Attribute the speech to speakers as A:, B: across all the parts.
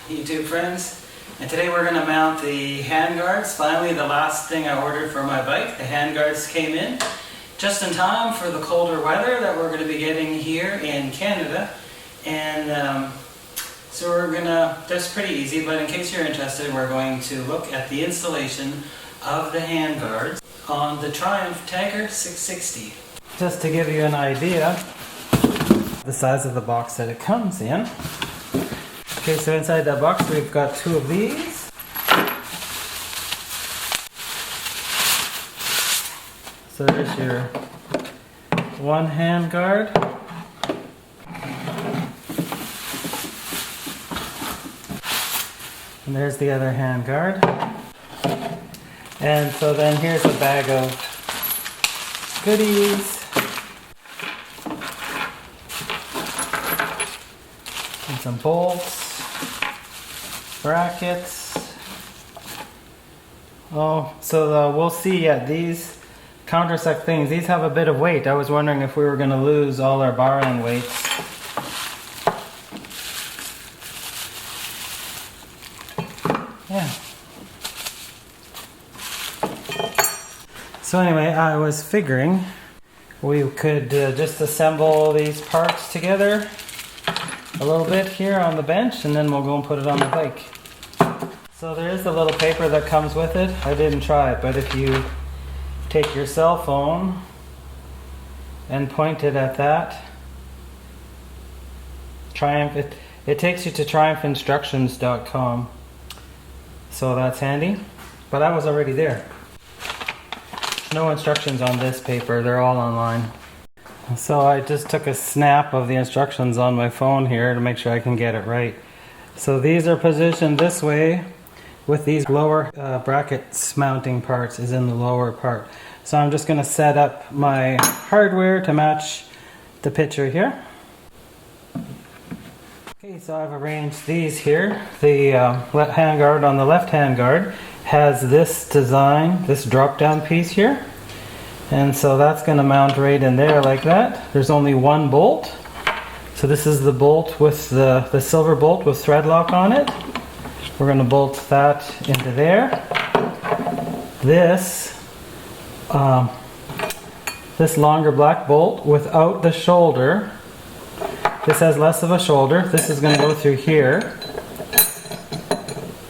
A: YouTube friends, and today we're going to mount the handguards. Finally, the last thing I ordered for my bike. The handguards came in just in time for the colder weather that we're going to be getting here in Canada. And so we're going to, that's pretty easy, but in case you're interested, we're going to look at the installation of the handguards on the Triumph Tiger 660. Just to give you an idea, the size of the box that it comes in. Okay, so inside that box we've got two of these. So there's your one handguard. And there's the other handguard. And so then here's a bag of goodies. And some bolts, brackets. Oh, so we'll see. Yeah, these countersect things, these have a bit of weight. I was wondering if we were going to lose all our bar end weights. Yeah. So anyway, I was figuring we could just assemble these parts together a little bit here on the bench, and then we'll go and put it on the bike. So there is a little paper that comes with it. I didn't try it, but if you take your cell phone and point it at that Triumph, it takes you to triumphinstructions.com. So that's handy, but I was already there. No instructions on this paper, they're all online. So I just took a snap of the instructions on my phone here to make sure I can get it right. So these are positioned this way with these lower brackets mounting parts is in the lower part. So I'm just going to set up my hardware to match the picture here. Okay, so I've arranged these here. The handguard on the left handguard has this design, this drop down piece here. And so that's going to mount right in there like that. There's only one bolt. So this is the bolt with the silver bolt with thread lock on it. We're going to bolt that into there. This longer black bolt without the shoulder. This has less of a shoulder. This is going to go through here.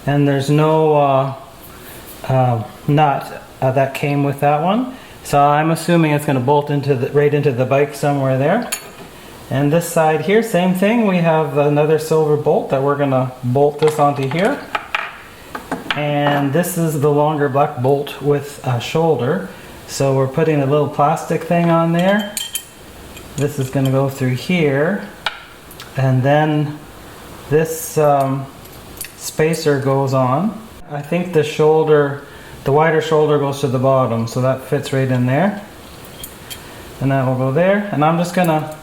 A: And there's no nut that came with that one. So I'm assuming it's going to bolt into right into the bike somewhere there. And this side here, same thing. We have another silver bolt that we're going to bolt this onto here. And this is the longer black bolt with a shoulder. So we're putting a little plastic thing on there. This is going to go through here. And then this spacer goes on. I think the shoulder, the wider shoulder goes to the bottom, so that fits right in there. And that will go there. And I'm just going to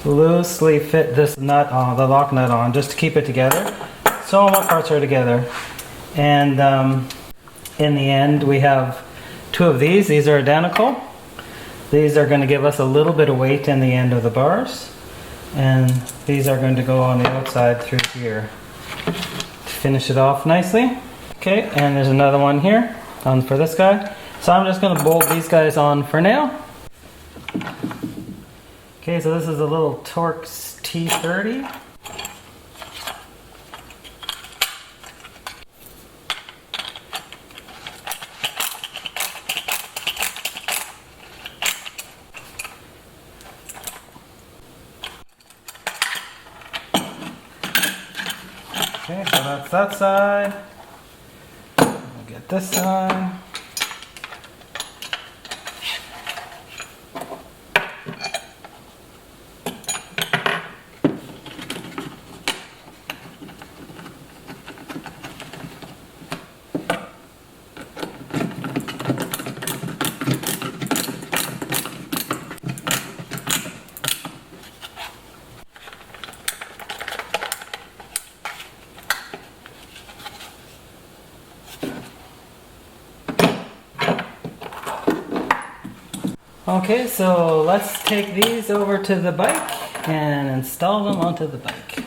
A: loosely fit this nut on, the lock nut on, just to keep it together. So all my parts are together. And in the end, we have two of these. These are identical. These are going to give us a little bit of weight in the end of the bars. And these are going to go on the outside through here to finish it off nicely. Okay, and there's another one here for this guy. So I'm just going to bolt these guys on for now. Okay, so this is a little Torx T30. Okay, so that's that side. We'll get this side. Okay, so let's take these over to the bike and install them onto the bike.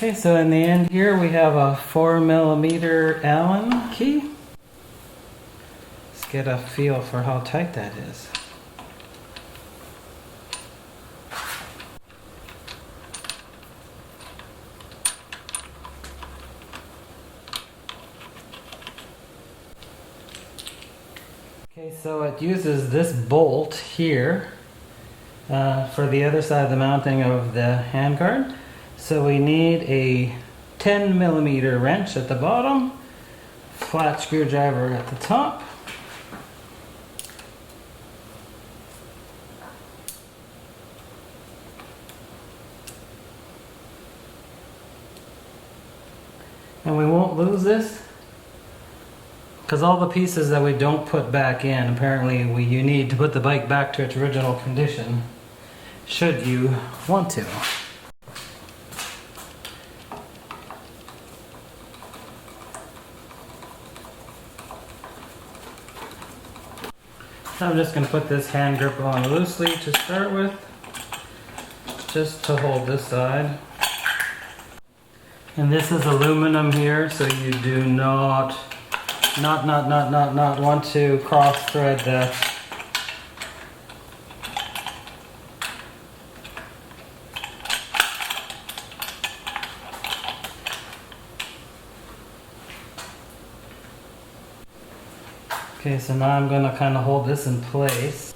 A: Okay, so in the end here we have a 4mm Allen key. Let's get a feel for how tight that is. Okay, so it uses this bolt here for the other side of the mounting of the handguard. So we need a 10mm wrench at the bottom, flat screwdriver at the top. And we won't lose this because all the pieces that we don't put back in, apparently you need to put the bike back to its original condition should you want to. So I'm just going to put this hand grip on loosely to start with, just to hold this side. And this is aluminum here, so you do not want to cross thread that. Okay, so now I'm going to kind of hold this in place.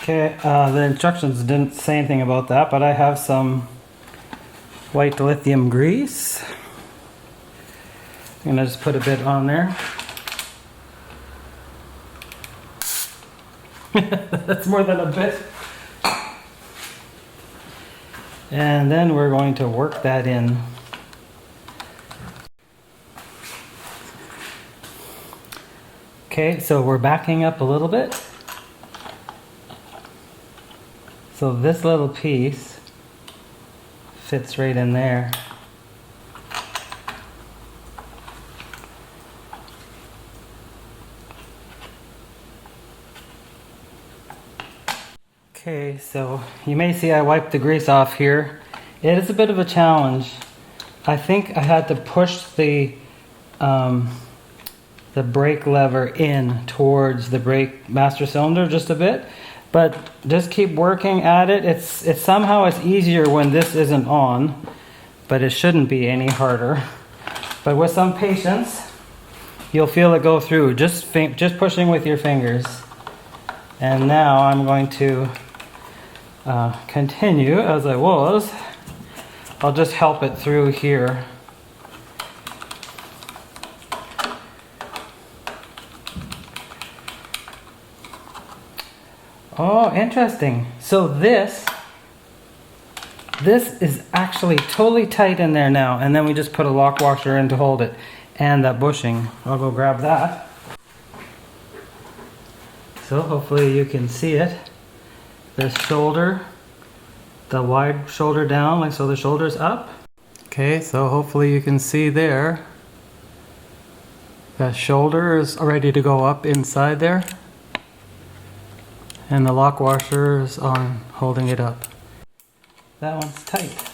A: Okay, the instructions didn't say anything about that, but I have some white lithium grease. I'm going to just put a bit on there. That's more than a bit. And then we're going to work that in. Okay, so we're backing up a little bit. So this little piece fits right in there. Okay, so you may see I wiped the grease off here. It is a bit of a challenge. I think I had to push the brake lever in towards the brake master cylinder just a bit, but just keep working at it. It's somehow it's easier when this isn't on, but it shouldn't be any harder. But with some patience, you'll feel it go through. Just pushing with your fingers. And now I'm going to continue as I was. I'll just help it through here. Oh, interesting. So this is actually totally tight in there now, and then we just put a lock washer in to hold it, and that bushing. I'll go grab that. So hopefully you can see it. The shoulder, the wide shoulder down, like so the shoulder's up. Okay, so hopefully you can see there. The shoulder is ready to go up inside there. And the lock washer is on, holding it up. That one's tight.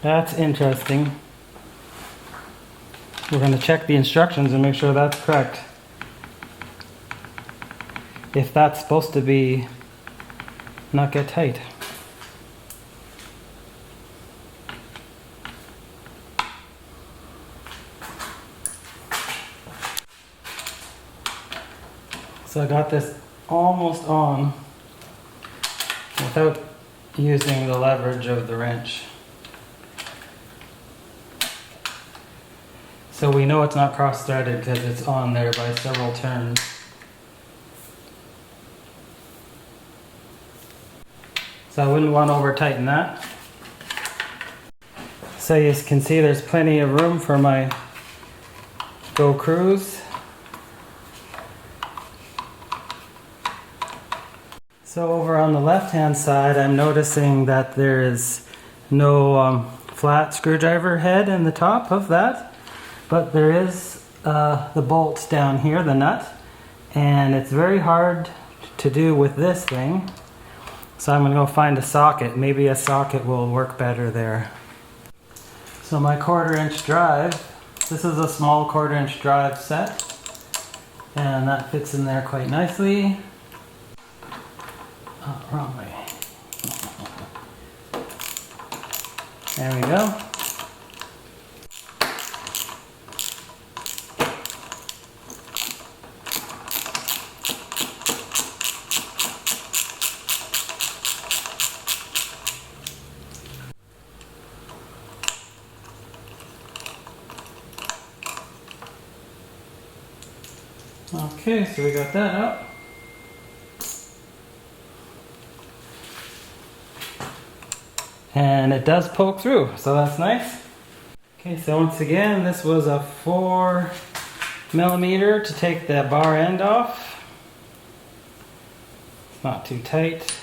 A: That's interesting. We're going to check the instructions and make sure that's correct. If that's supposed to be not get tight. So I got this almost on without using the leverage of the wrench. So we know it's not cross-threaded because it's on there by several turns. So I wouldn't want to over-tighten that. So you can see there's plenty of room for my go cruise. So over on the left hand side, I'm noticing that there is no flat screwdriver head in the top of that, but there is the bolt down here, the nut, and it's very hard to do with this thing. So I'm going to go find a socket. Maybe a socket will work better there. So my 1/4 inch drive, this is a small 1/4 inch drive set, and that fits in there quite nicely. Oh, wrong way. There we go. Okay, so we got that up. And it does poke through, so that's nice. Okay, so once again, this was a 4mm to take the bar end off. It's not too tight.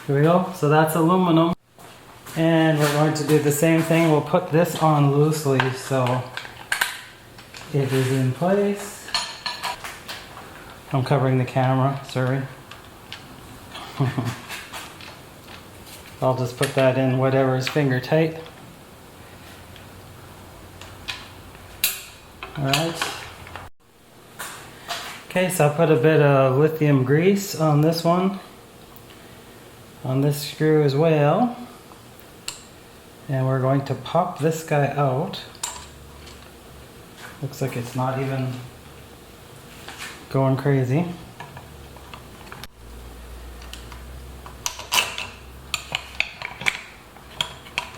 A: Here we go, so that's aluminum. And we're going to do the same thing. We'll put this on loosely so it is in place. I'm covering the camera, sorry. I'll just put that in whatever is finger tight. Alright. Okay, so I put a bit of lithium grease on this one. On this screw as well, and we're going to pop this guy out. Looks like it's not even going crazy.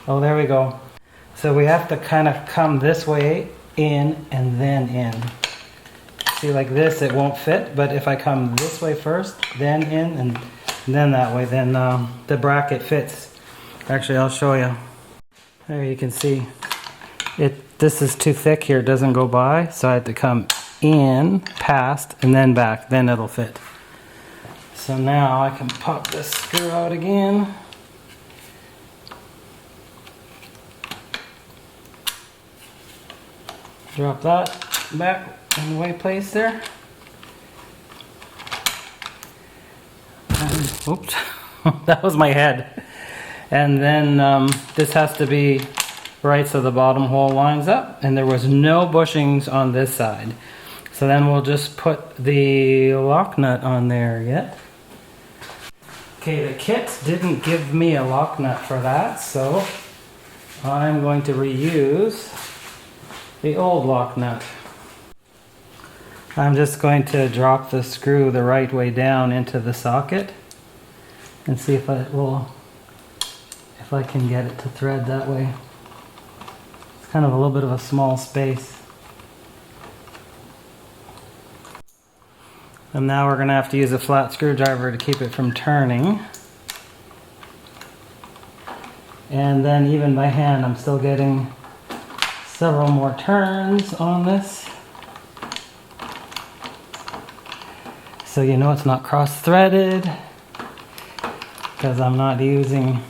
A: Oh, there we go. So we have to kind of come this way in and then in. See, like this it won't fit, but if I come this way first, then in, and then that way, then the bracket fits. Actually, I'll show you. There you can see it. This is too thick here, it doesn't go by, so I had to come in, past, and then back, then it'll fit. So now I can pop this screw out again. Drop that back in the right place there. Oops, that was my head. And then this has to be right so the bottom hole lines up, and there was no bushings on this side. So then we'll just put the lock nut on there yet. Okay, the kit didn't give me a lock nut for that, so I'm going to reuse the old lock nut. I'm just going to drop the screw the right way down into the socket and see if I can get it to thread that way. It's kind of a little bit of a small space. And now we're going to have to use a flat screwdriver to keep it from turning. And then even by hand I'm still getting several more turns on this. So you know it's not cross-threaded, because I'm not using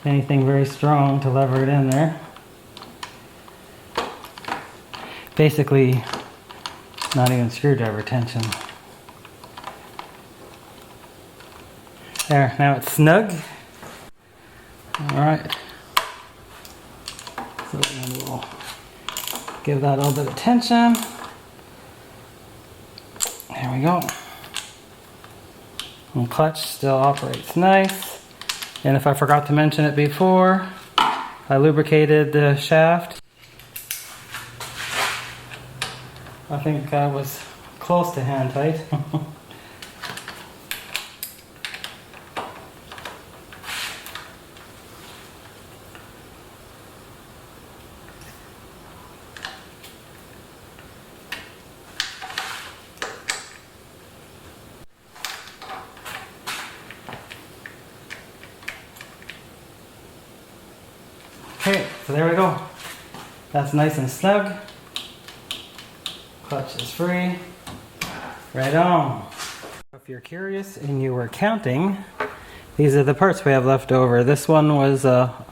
A: anything very strong to lever it in there. Basically, not even screwdriver tension. There, now it's snug. Alright. So then we'll give that a little bit of tension. There we go. And clutch still operates nice. And if I forgot to mention it before, I lubricated the shaft. I think I was close to hand tight. Okay, so there we go. That's nice and snug. Clutch is free. Right on. If you're curious and you were counting, these are the parts we have left over. This one was a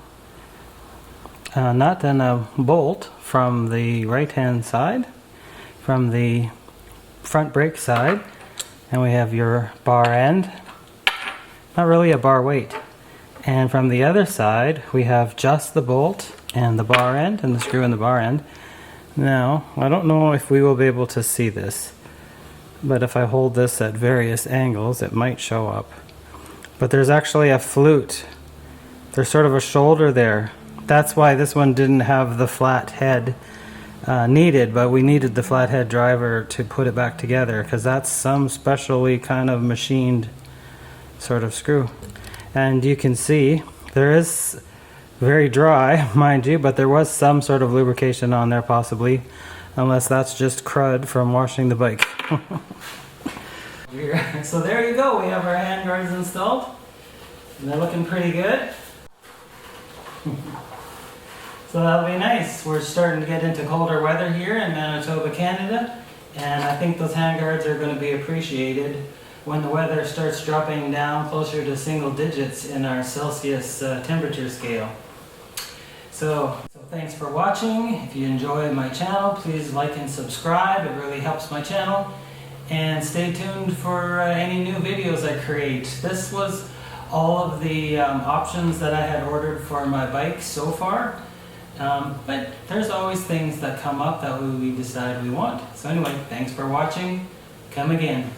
A: nut and a bolt from the right hand side, from the front brake side, and we have your bar end. Not really a bar weight. And from the other side, we have just the bolt and the bar end and the screw in the bar end. Now, I don't know if we will be able to see this, but if I hold this at various angles, it might show up. But there's actually a flute. There's sort of a shoulder there. That's why this one didn't have the flat head needed, but we needed the flathead driver to put it back together, because that's some specially kind of machined sort of screw. And you can see there is very dry, mind you, but there was some sort of lubrication on there possibly, unless that's just crud from washing the bike. So there you go, we have our handguards installed, and they're looking pretty good. So that'll be nice. We're starting to get into colder weather here in Manitoba, Canada, and I think those handguards are going to be appreciated when the weather starts dropping down closer to single digits in our Celsius temperature scale. So thanks for watching. If you enjoy my channel, please like and subscribe. It really helps my channel. And stay tuned for any new videos I create. This was all of the options that I had ordered for my bike so far. But there's always things that come up that we decide we want. So anyway, thanks for watching. Come again.